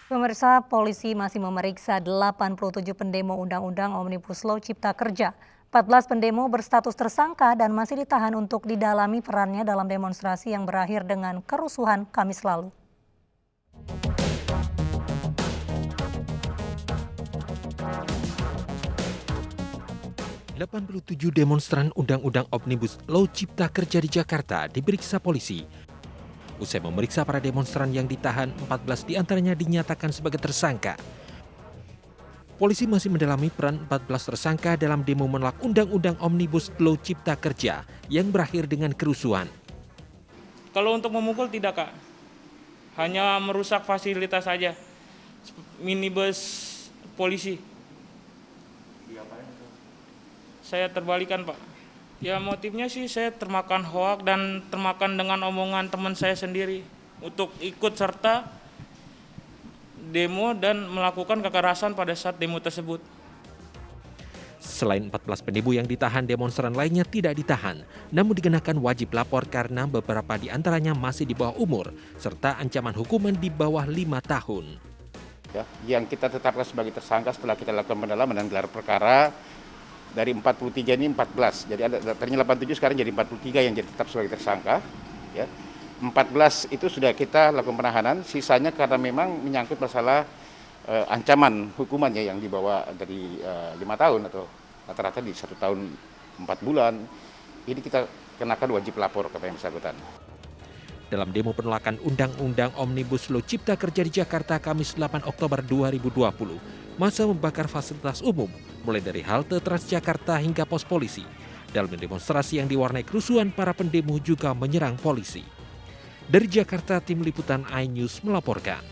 Pemirsa, polisi masih memeriksa 87 pendemo Undang-Undang Omnibus Law Cipta Kerja. 14 pendemo berstatus tersangka dan masih ditahan untuk didalami perannya dalam demonstrasi yang berakhir dengan kerusuhan Kamis lalu. ...87 demonstran Undang-Undang Omnibus Law Cipta Kerja di Jakarta diperiksa polisi. Usai memeriksa para demonstran yang ditahan, 14 diantaranya dinyatakan sebagai tersangka. Polisi masih mendalami peran 14 tersangka dalam demo menolak Undang-Undang Omnibus Law Cipta Kerja yang berakhir dengan kerusuhan. Kalau untuk memukul tidak, Kak. Hanya merusak fasilitas saja. Minibus polisi. Saya terbalikan, Pak. Ya motifnya sih saya termakan hoak dan termakan dengan omongan teman saya sendiri untuk ikut serta demo dan melakukan kekerasan pada saat demo tersebut. Selain 14 pendemo yang ditahan, demonstran lainnya tidak ditahan, namun dikenakan wajib lapor karena beberapa di antaranya masih di bawah umur, serta ancaman hukuman di bawah 5 tahun. Ya, yang kita tetapkan sebagai tersangka setelah kita lakukan pendalaman dan gelar perkara, dari 43 ini 14, jadi ada tadinya 87 sekarang jadi 43 yang jadi tetap sebagai tersangka. Ya. 14 itu sudah kita lakukan penahanan, sisanya karena memang menyangkut masalah ancaman hukumannya yang dibawa dari 5 tahun atau rata-rata di 1 tahun 4 bulan. Ini kita kenakan wajib lapor kepada yang bersangkutan. Dalam demo penolakan Undang-Undang Omnibus Law Cipta Kerja di Jakarta Kamis 8 Oktober 2020, massa membakar fasilitas umum, mulai dari halte Transjakarta hingga pos polisi. Dalam demonstrasi yang diwarnai kerusuhan, para pendemo juga menyerang polisi. Dari Jakarta, tim liputan iNews melaporkan.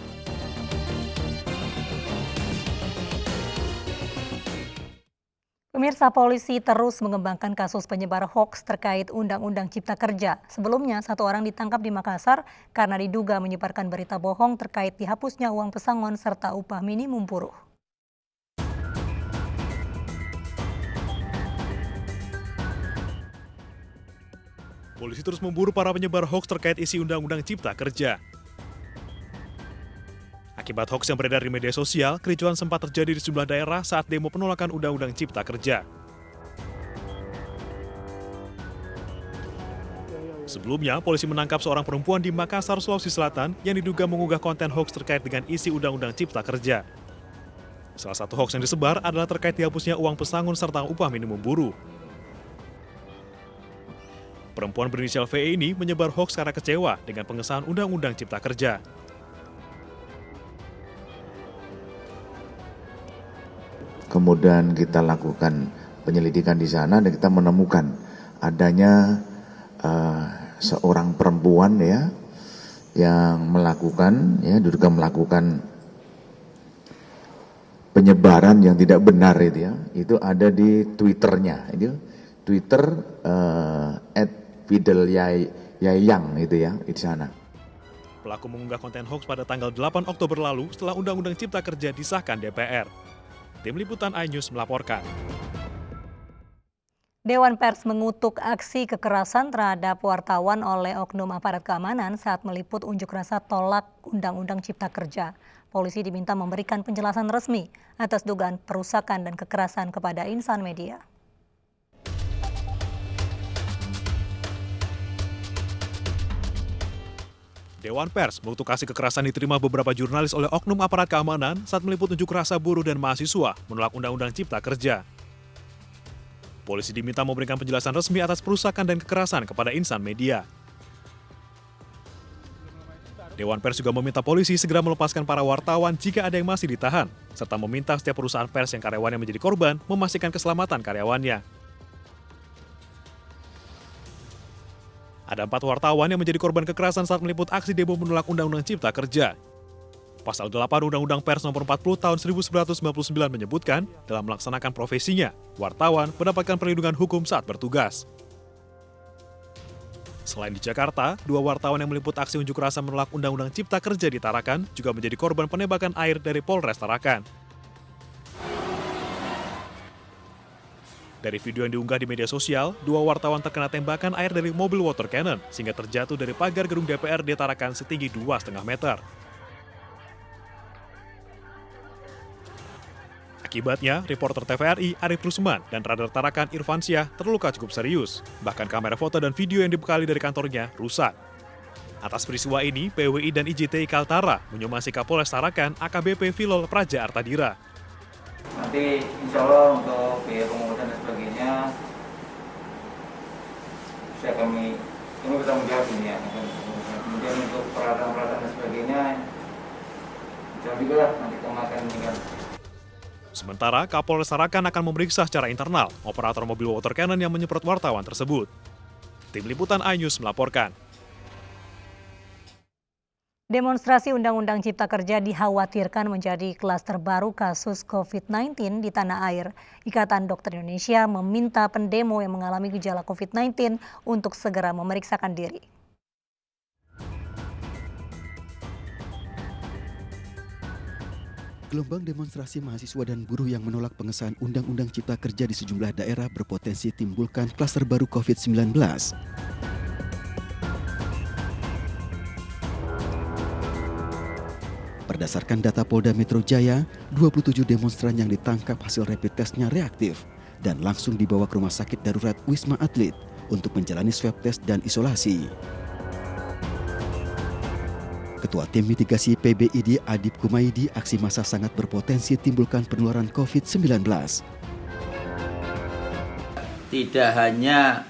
Pemirsa, polisi terus mengembangkan kasus penyebar hoaks terkait Undang-Undang Cipta Kerja. Sebelumnya, 1 orang ditangkap di Makassar karena diduga menyebarkan berita bohong terkait dihapusnya uang pesangon serta upah minimum buruh. Polisi terus memburu para penyebar hoaks terkait isi Undang-Undang Cipta Kerja. Akibat hoaks yang beredar di media sosial, kericuhan sempat terjadi di sejumlah daerah saat demo penolakan Undang-Undang Cipta Kerja. Sebelumnya, polisi menangkap seorang perempuan di Makassar, Sulawesi Selatan yang diduga mengunggah konten hoaks terkait dengan isi Undang-Undang Cipta Kerja. Salah satu hoaks yang disebar adalah terkait dihapusnya uang pesangon serta upah minimum buruh. Perempuan berinisial VE ini menyebar hoaks karena kecewa dengan pengesahan Undang-Undang Cipta Kerja. Kemudian kita lakukan penyelidikan di sana dan kita menemukan adanya seorang perempuan ya yang melakukan diduga melakukan penyebaran yang tidak benar itu ada di Twitternya, itu Twitter @fidelyayang itu ya di sana. Pelaku mengunggah konten hoaks pada tanggal 8 Oktober lalu setelah Undang-Undang Cipta Kerja disahkan DPR. Tim Liputan iNews melaporkan. Dewan Pers mengutuk aksi kekerasan terhadap wartawan oleh oknum aparat keamanan saat meliput unjuk rasa tolak Undang-Undang Cipta Kerja. Polisi diminta memberikan penjelasan resmi atas dugaan perusakan dan kekerasan kepada insan media. Dewan Pers mengutuk aksi kekerasan diterima beberapa jurnalis oleh oknum aparat keamanan saat meliput unjuk rasa buruh dan mahasiswa menolak Undang-Undang Cipta Kerja. Polisi diminta memberikan penjelasan resmi atas perusakan dan kekerasan kepada insan media. Dewan Pers juga meminta polisi segera melepaskan para wartawan jika ada yang masih ditahan, serta meminta setiap perusahaan pers yang karyawannya menjadi korban memastikan keselamatan karyawannya. Ada 4 wartawan yang menjadi korban kekerasan saat meliput aksi demo menolak Undang-Undang Cipta Kerja. Pasal 8 Undang-Undang Pers Nomor 40 Tahun 1999 menyebutkan, dalam melaksanakan profesinya, wartawan mendapatkan perlindungan hukum saat bertugas. Selain di Jakarta, 2 wartawan yang meliput aksi unjuk rasa menolak Undang-Undang Cipta Kerja di Tarakan juga menjadi korban penembakan air dari Polres Tarakan. Dari video yang diunggah di media sosial, 2 wartawan terkena tembakan air dari mobil water cannon sehingga terjatuh dari pagar gedung DPRD Tarakan setinggi 2,5 meter. Akibatnya, reporter TVRI Arif Rusman dan Radar Tarakan Irfansyah terluka cukup serius. Bahkan kamera foto dan video yang dibekali dari kantornya rusak. Atas peristiwa ini, PWI dan IJTI Kaltara menyomasi Kapolres Tarakan AKBP Filol Praja Artadira. Nanti insya Allah untuk biaya pengobatan dan sebagainya bisa kami bertanggung jawab ini ya. Kemudian untuk peralatan dan sebagainya jangan juga lah nanti kami akan meninggal. Sementara Kapolres Tarakan akan memeriksa secara internal operator mobil water cannon yang menyemprot wartawan tersebut. Tim Liputan iNews melaporkan. Demonstrasi Undang-Undang Cipta Kerja dikhawatirkan menjadi klaster baru kasus COVID-19 di tanah air. Ikatan Dokter Indonesia meminta pendemo yang mengalami gejala COVID-19 untuk segera memeriksakan diri. Gelombang demonstrasi mahasiswa dan buruh yang menolak pengesahan Undang-Undang Cipta Kerja di sejumlah daerah berpotensi timbulkan klaster baru COVID-19. Berdasarkan data Polda Metro Jaya, 27 demonstran yang ditangkap hasil rapid testnya reaktif dan langsung dibawa ke Rumah Sakit Darurat Wisma Atlet untuk menjalani swab test dan isolasi. Ketua Tim Mitigasi PBID Adib Kumaidi, aksi massa sangat berpotensi timbulkan penularan COVID-19. Tidak hanya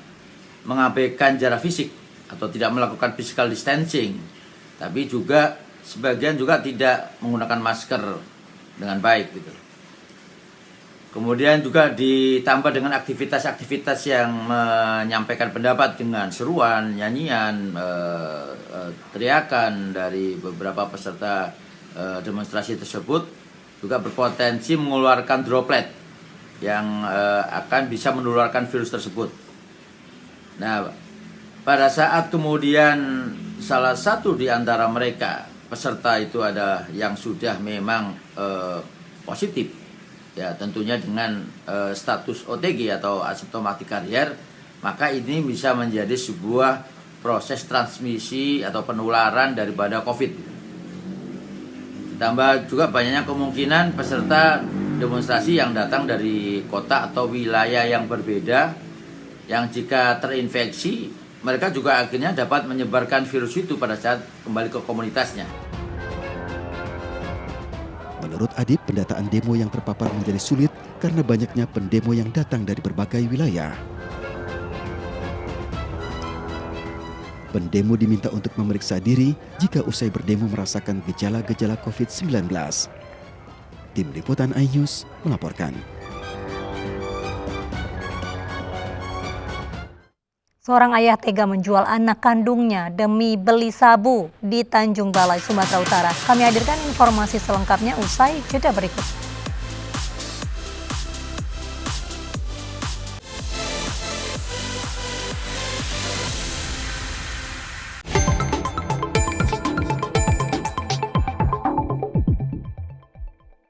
mengabaikan jarak fisik atau tidak melakukan physical distancing, tapi juga sebagian juga tidak menggunakan masker dengan baik gitu. Kemudian juga ditambah dengan aktivitas-aktivitas yang menyampaikan pendapat dengan seruan, nyanyian, teriakan dari beberapa peserta demonstrasi tersebut juga berpotensi mengeluarkan droplet yang akan bisa menularkan virus tersebut. Nah, pada saat kemudian salah satu di antara mereka peserta itu ada yang sudah memang positif, ya tentunya dengan status OTG atau asymptomatic carrier, maka ini bisa menjadi sebuah proses transmisi atau penularan daripada COVID. Ditambah juga banyaknya kemungkinan peserta demonstrasi yang datang dari kota atau wilayah yang berbeda, yang jika terinfeksi, mereka juga akhirnya dapat menyebarkan virus itu pada saat kembali ke komunitasnya. Menurut Adib, pendataan demo yang terpapar menjadi sulit karena banyaknya pendemo yang datang dari berbagai wilayah. Pendemo diminta untuk memeriksa diri jika usai berdemo merasakan gejala-gejala COVID-19. Tim Liputan iNews melaporkan. Seorang ayah tega menjual anak kandungnya demi beli sabu di Tanjung Balai, Sumatera Utara. Kami hadirkan informasi selengkapnya usai jeda berikut.